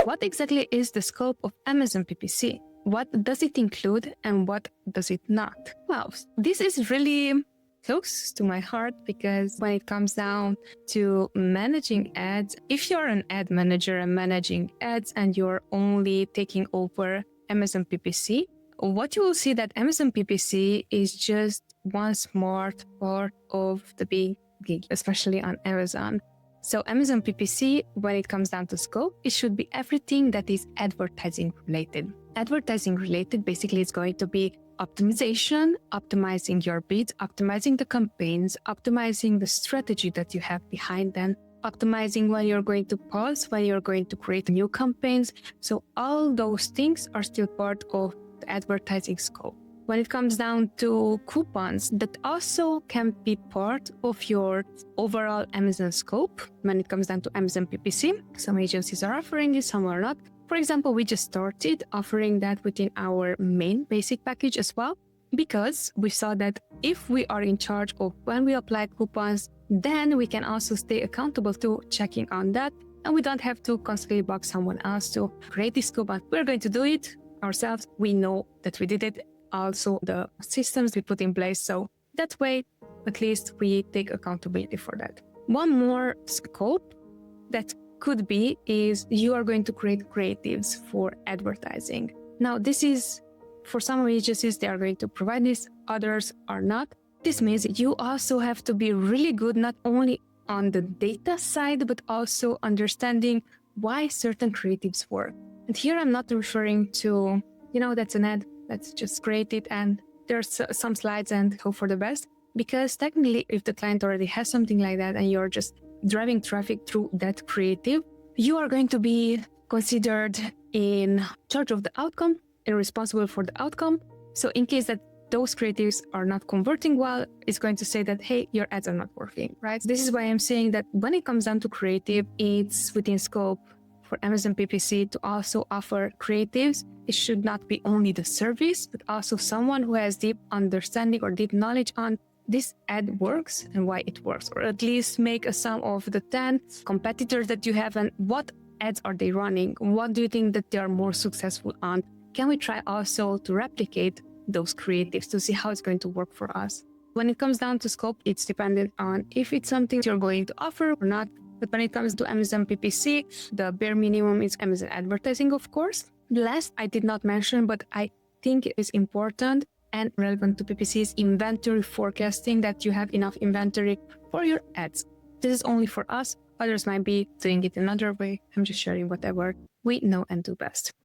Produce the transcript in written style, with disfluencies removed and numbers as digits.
what exactly is the scope of Amazon PPC? What does it include and what does it not? Well, this is really close to my heart because when it comes down to managing ads, if you're an ad manager and managing ads and you're only taking over Amazon PPC, what you will see that Amazon PPC is just one smart part of the big gig, especially on Amazon. So Amazon PPC, when it comes down to scope, it should be everything that is advertising related. Advertising related basically is going to be optimization, optimizing your bids, optimizing the campaigns, optimizing the strategy that you have behind them, optimizing when you're going to pause, when you're going to create new campaigns. So all those things are still part of the advertising scope. When it comes down to coupons, that also can be part of your overall Amazon scope. When it comes down to Amazon PPC, some agencies are offering it, some are not. For example, we just started offering that within our main basic package as well, because we saw that if we are in charge of when we apply coupons, then we can also stay accountable to checking on that. And we don't have to constantly bug someone else to create this coupon. We're going to do it ourselves. We know that we did it. Also the systems we put in place. So that way, at least we take accountability for that. One more scope that could be is you are going to create creatives for advertising. Now, this is for some agencies, they are going to provide this, others are not. This means you also have to be really good, not only on the data side, but also understanding why certain creatives work. And here I'm not referring to, that's an ad. Let's just create it and there's some slides and hope for the best. Because technically, if the client already has something like that and you're just driving traffic through that creative, you are going to be considered in charge of the outcome and responsible for the outcome. So in case that those creatives are not converting well, it's going to say that, hey, your ads are not working, right? This is why I'm saying that when it comes down to creative, it's within scope for Amazon PPC to also offer creatives. It should not be only the service, but also someone who has deep understanding or deep knowledge on this ad works and why it works, or at least make a sum of the 10 competitors that you have and what ads are they running? What do you think that they are more successful on? Can we try also to replicate those creatives to see how it's going to work for us? When it comes down to scope, it's dependent on if it's something you're going to offer or not. But when it comes to Amazon PPC, the bare minimum is Amazon advertising, of course. The last I did not mention, but I think it is important and relevant to PPC is inventory forecasting, that you have enough inventory for your ads. This is only for us. Others might be doing it another way. I'm just sharing whatever we know and do best.